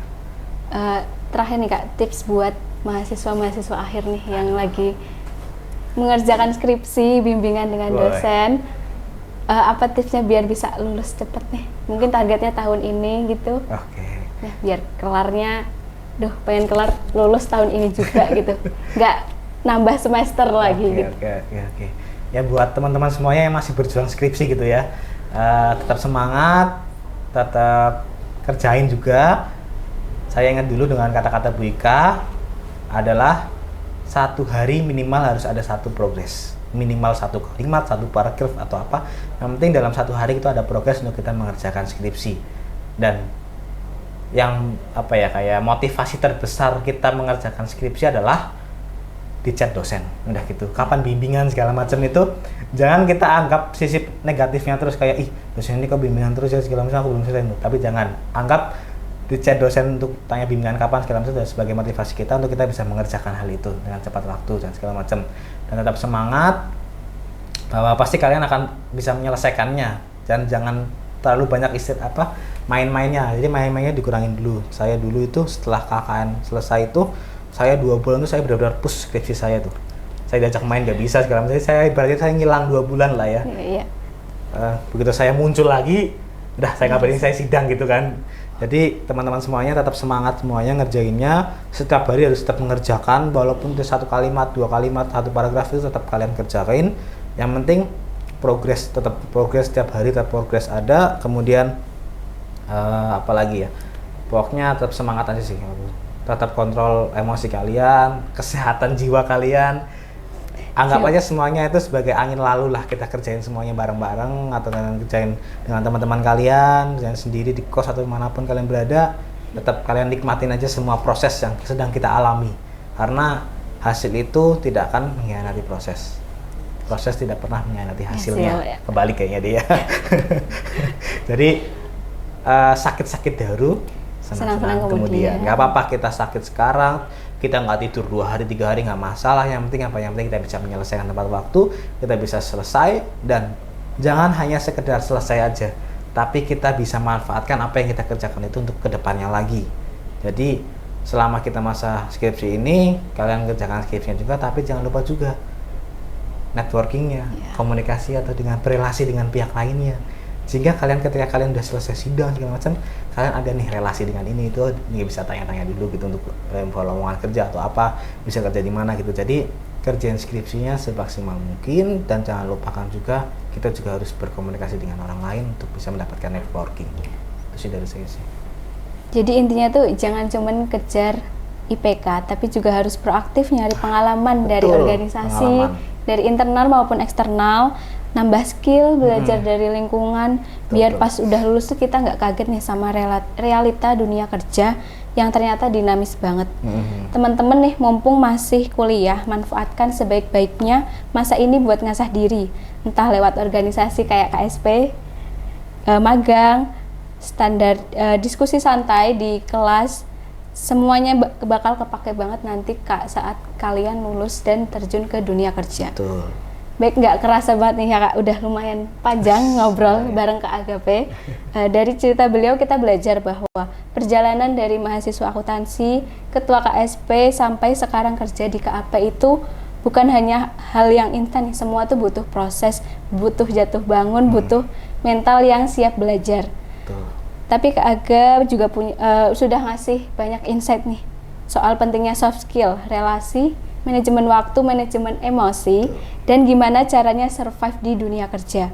Terakhir nih Kak, tips buat mahasiswa akhir nih yang lagi mengerjakan skripsi, bimbingan dengan dosen. Apa tipsnya biar bisa lulus cepet nih? Mungkin targetnya tahun ini gitu. Oke. Nah, biar kelarnya, pengen kelar lulus tahun ini juga gitu. Nggak nambah semester lagi gitu. Oke. Ya buat teman-teman semuanya yang masih berjuang skripsi gitu ya. Tetap semangat, tetap kerjain juga. Saya ingat dulu dengan kata-kata Bu Ika adalah satu hari minimal harus ada satu progres, minimal satu kalimat, satu paragraf atau apa. Yang penting dalam satu hari itu ada progres untuk kita mengerjakan skripsi. Dan yang kayak motivasi terbesar kita mengerjakan skripsi adalah di chat dosen, udah gitu. Kapan bimbingan segala macam itu, jangan kita anggap sisi negatifnya terus kayak dosen ini kok bimbingan terus ya segala macam, aku belum selesai. Tapi jangan anggap di chat dosen untuk tanya bimbingan kapan segala macam sebagai motivasi kita untuk kita bisa mengerjakan hal itu dengan cepat waktu dan segala macam. Dan tetap semangat bahwa pasti kalian akan bisa menyelesaikannya. Dan jangan terlalu banyak main-mainnya. Jadi main-mainnya dikurangin dulu. Saya dulu itu setelah KKN selesai itu, saya 2 bulan itu saya benar-benar push skripsi saya tuh. Saya diajak main nggak bisa segala macam. Saya ibaratnya saya ngilang 2 bulan lah ya. Iya. Begitu saya muncul lagi, udah saya ngabarin saya sidang gitu kan. Jadi teman-teman semuanya tetap semangat semuanya ngerjainnya. Setiap hari harus tetap mengerjakan, walaupun itu 1 kalimat, 2 kalimat, 1 paragraf itu tetap kalian kerjain. Yang penting tetap progres setiap hari, tetap progres ada. Kemudian apalagi ya, pokoknya tetap semangat aja sih. Tetap kontrol emosi kalian, kesehatan jiwa kalian. Anggap aja semuanya itu sebagai angin lalu lah, kita kerjain semuanya bareng-bareng atau kalian kerjain dengan teman-teman kalian, jangan sendiri di kos atau dimanapun kalian berada, tetap kalian nikmatin aja semua proses yang sedang kita alami, karena hasil itu tidak akan mengkhianati proses tidak pernah mengkhianati hasilnya. Ya. Kebalik kayaknya dia. Jadi sakit-sakit dahulu, senang-senang kemudian. Nggak apa-apa kita sakit sekarang, kita nggak tidur 2 hari 3 hari nggak masalah. Yang penting kita bisa menyelesaikan tepat waktu, kita bisa selesai, dan jangan hanya sekedar selesai aja, tapi kita bisa manfaatkan apa yang kita kerjakan itu untuk kedepannya lagi. Jadi selama kita masa skripsi ini, kalian kerjakan skripsinya juga, tapi jangan lupa juga networkingnya, komunikasi atau dengan berelasi dengan pihak lainnya, sehingga ketika kalian udah selesai sidang segala macam, kalian ada nih relasi dengan ini bisa tanya-tanya dulu gitu untuk info lowongan kerja atau apa, bisa kerja di mana gitu. Jadi kerjain skripsinya semaksimal mungkin, dan jangan lupakan juga kita juga harus berkomunikasi dengan orang lain untuk bisa mendapatkan networking. Itu sih dari saya sih. Jadi intinya tuh jangan cuman kejar IPK, tapi juga harus proaktif nyari pengalaman dari organisasi, dari internal maupun eksternal, nambah skill, belajar dari lingkungan, biar pas udah lulus tuh kita nggak kaget nih sama realita dunia kerja yang ternyata dinamis banget. Teman-teman nih, mumpung masih kuliah, manfaatkan sebaik-baiknya masa ini buat ngasah diri, entah lewat organisasi kayak KSP, magang, standar, diskusi santai di kelas. Semuanya bakal kepake banget nanti saat kalian lulus dan terjun ke dunia kerja. Betul. Baik, nggak kerasa banget nih ya Kak, udah lumayan panjang ngobrol bareng Kak Agape. Dari cerita beliau kita belajar bahwa perjalanan dari mahasiswa akuntansi, ketua KSP, sampai sekarang kerja di KAP itu bukan hanya hal yang instan, semua tuh butuh proses, butuh jatuh bangun, butuh mental yang siap belajar. Betul. Tapi Kak Aga juga sudah ngasih banyak insight nih soal pentingnya soft skill, relasi, manajemen waktu, manajemen emosi, dan gimana caranya survive di dunia kerja.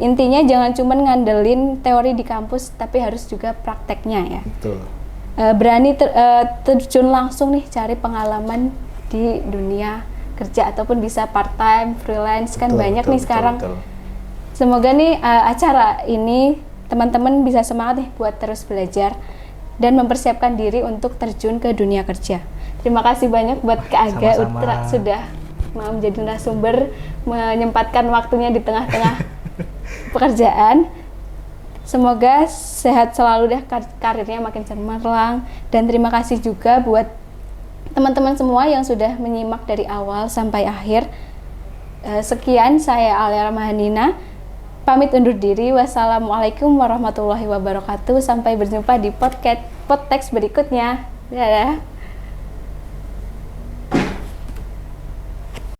Intinya jangan cuma ngandelin teori di kampus, tapi harus juga prakteknya ya. Betul. Berani terjun langsung nih, cari pengalaman di dunia kerja, ataupun bisa part time, freelance, kan banyak nih sekarang. Semoga nih acara ini teman-teman bisa semangat nih buat terus belajar dan mempersiapkan diri untuk terjun ke dunia kerja. Terima kasih banyak buat Kak Aga sudah mau menjadi narasumber, menyempatkan waktunya di tengah-tengah pekerjaan. Semoga sehat selalu deh, karirnya makin cemerlang, dan terima kasih juga buat teman-teman semua yang sudah menyimak dari awal sampai akhir. Sekian, saya Alia Rahmanina. Pamit undur diri. Wassalamualaikum warahmatullahi wabarakatuh. Sampai berjumpa di podcast berikutnya. Dadah.